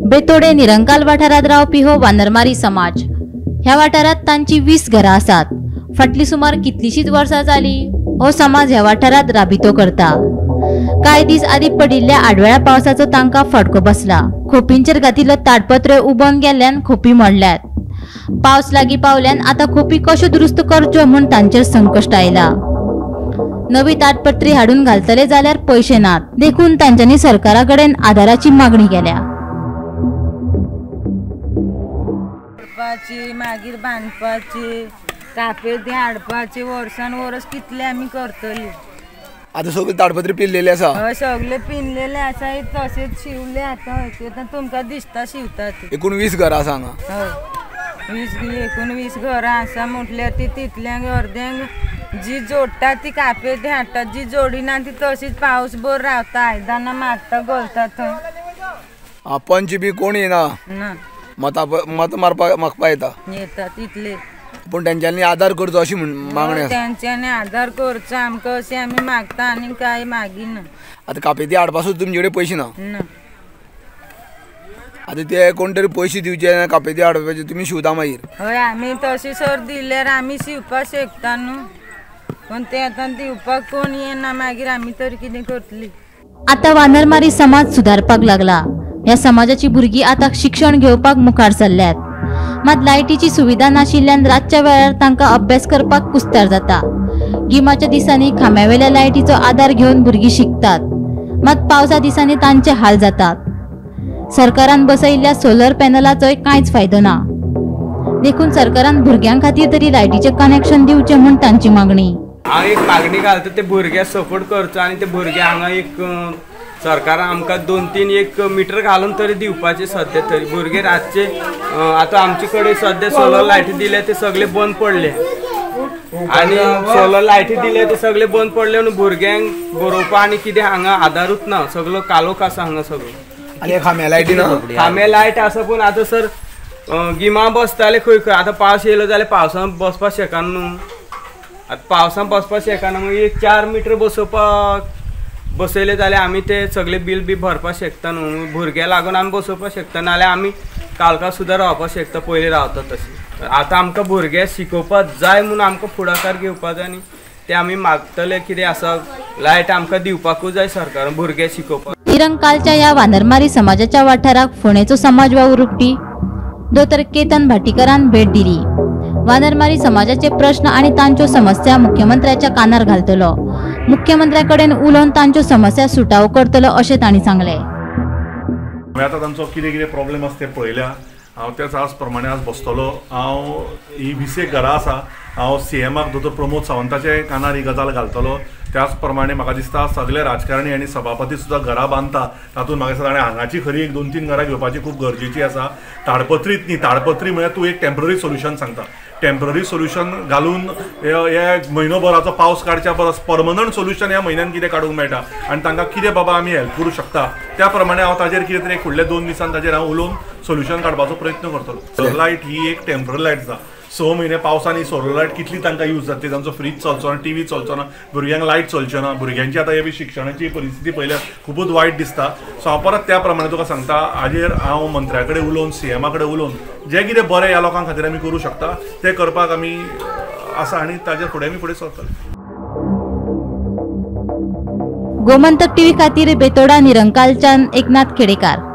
बेतोडे निरंकाल वाठारात रावपी हो वानरमारी समाज। ह्या वाठारात तांची 20 घरां आसात। फाटली सुमार कितलीशीच वर्सां जाली हो समाज ह्या वाठारात राबितो करता। कांय दीस आदी पडिल्ल्या आडवेळ्या पावसाचो तांकां फटको बसला। खोपींचेर घातिल्लो ताडपत्र्यो उबोवन गेल्ल्यान खोपी मोडल्यात। पावस लागीं पावल्यान आता खोपी कश्यो दुरुस्त करच्यो म्हूण तांचेर संकश्ट आयला। नवी ताडपत्री हाडून घालतले जाल्यार पैसे नात, देखून तांच्यांनी सरकारा कडेन आदाराची मागणी केल्या। मागीर बांदपाची, कापे ते हाडपाचे, वर्सान वर्स कितले आमी करतली। आता सगळे ताडपत्री पिल्लेले आसा। हय सगळे पिनलेले आसा, तसेच शिवले आता हयते तुमकां दिसता शिवतात। एकूण 20 घरां आसा हांगा। हय 19-20 घरां आसा म्हटल्यार ती तितल्यांक अर्द्यांक जी जोडटा ती कापे ते हाडटात, जी जोडिना ती तशीच पावस भर रावता, आयदनां मारता घालता थंय। पंच बी कोण येना ना, मत मारपाक मागपा येतात इतले। पण तेंच्यांनी आदार करचो अशी मागणी आसा। तेंच्यांनी आदार करचो आमकां अशें आमी मागता, आनी काय मागिना। आता कापे ती हाडपासून तुमचे कडेन पैसे ना? आता ते कोण तरी पैसे दिवचे, कापे ती हाडपाचे, तुमी शिवता मागीर? हय आमी तशी सर दिल्यार आमी शिवपाक शकता न्हू, पण ते आतां दिवपाक कोण येना, मागीर आमी तरी कितें करतली। आता वानरमारी समाज सुधारपाक लागला। ह्या समाजाची भुरगीं आता शिक्षण घेवपाक मुखार सरल्यात। मात लायटीची सुविधा नाशिल्ल्यान रातच्या वेळार तांकां अभ्यास करपाक कुस्तार जाता। गिमाच्या दिसांनी खांब्यावेल्या लायटीचो आदार घेवन भुरगीं शिकतात, मात पावसा दिसांनी तांचे हाल जातात। सरकारान बसयल्ल्या सोलर पॅनलाचोय कांयच फायदो ना, देखून सरकारान भुरग्यां खातीर तरी लायटीचे कनेक्शन दिवचे म्हूण तांची मागणी। हांव एक मागणी घालता, ते भुरग्याक सपोर्ट करचो आनी ते भुरग्यां हांगा एक सरकारान आमकां 2-3 मीटर घालून तरी दिवपाचे सद्या तरी। भुरगे रातचे आता आमचे कडेन सद्या सोलर लायटी दिले ते सगळे बंद पडले, आणि सोलर लायटी दिले ते सगळे बंद पडले म्हणून भुरग्यांक बरोवपा आनी कितें हांगा आदारूच ना, सगळो कालोख आसा हांगा सगळो। आनी खांब्या लायटी ना? खांब्या लायट आसा, पण आता सर गिमा बसताले खंय खंय। आता पावस येयलो जाल्यार पावसान बसपाक शकना न्हू, आता पावसान बसपाक शकना, मग 4 मीटर बसोवपाक बसयले जाल्यार आमी ते सगळे बिल बी भरपाक शकता न्हू। भुरग्यां लागून आमी बसोवपाक शकता, नाल्यार आमी कालका सुद्दां रावपाक शकता, पयलीं रावता तशें। आतां आमकां भुरगे शिकोवपाक जाय म्हणून आमकां फुडाकार घेवपाक जाय, आनी ते आमी मागतले कितें आसा, लायट आमकां दिवपाकूच जाय सरकारान भुरगे शिकोवपाक। निरंकालच्या ह्या वानरमारी समाजाच्या वाठाराक फोंडेचो समाज वावुरपी दोतर केतन भाटीकरान भेट दिली। वानरमारी समाजाचे प्रश्न आणि तांच्यो समस्या मुख्यमंत्र्याच्या कानार घालतलो। मुख्यमंत्र्याकडेन उलोवन तांच्यो समस्या सुटावो करतलो अशें तांणी सांगलें। आता तांचो कितें कितें प्रॉब्लेम आसा ते पळयल्या, हांव त्याच आज प्रमाणे आज बसतलो। हांव ही 20 घरां आसा, हांव CMाक दोतोर प्रमोद सावंताचे कानार ही गजाल घालतलो। त्याच प्रमाणे म्हाका दिसता सगळे राजकारणी आनी सभापती सुद्दां घरां बांदता, तातूंत म्हाका दिसता हांगाची खरी एक 2-3 घरां घेवपाची खूब गरजेची आसा। ताडपत्रीत न्ही, ताडपत्री म्हळ्यार तूं एक टेम्पररी सोल्युशन सांगता, टेम्पररी सोल्युशन घालून हे म्हयनोभराचो पावस काडच्या परस परमनंट सोल्युशन ह्या म्हयन्यान कितें काडूंक मेळटा, आनी तांकां कितें बाबा आमी हेल्प करूं शकता, त्या प्रमाणे हांव ताजेर कितें तरी फुडल्या 2 दिसान ताजेर हांव उलोवन सोल्युशन काडपाचो प्रयत्न करतलो। सोलर लायट ही एक टेम्पररी लायट आसा। 6 म्हयने पावसांनी सोलर लायट कितली तांकां यूज जाता, तांचो फ्रीज चलचो ना, TV चलचो ना, भुरग्यांक लायट चलच्यो ना, भुरग्यांची आतां हे शिक्षणाची परिस्थिती पळयल्यार खूबच वायट दिसता। सो हांव परत त्या प्रमाणे तुका सांगता, हाजेर हांव मंत्र्या कडेन उलोवन CMा कडेन उलोवन जें कितें बरें ह्या लोकां खातीर आमी करूं शकता तें करपाक आमी आसा, आनी ताजे फुडें आमी फुडें सरतले। गोमंतक TV खातीर बेतोडा निरंकालच्यान एकनाथ खेडेकार।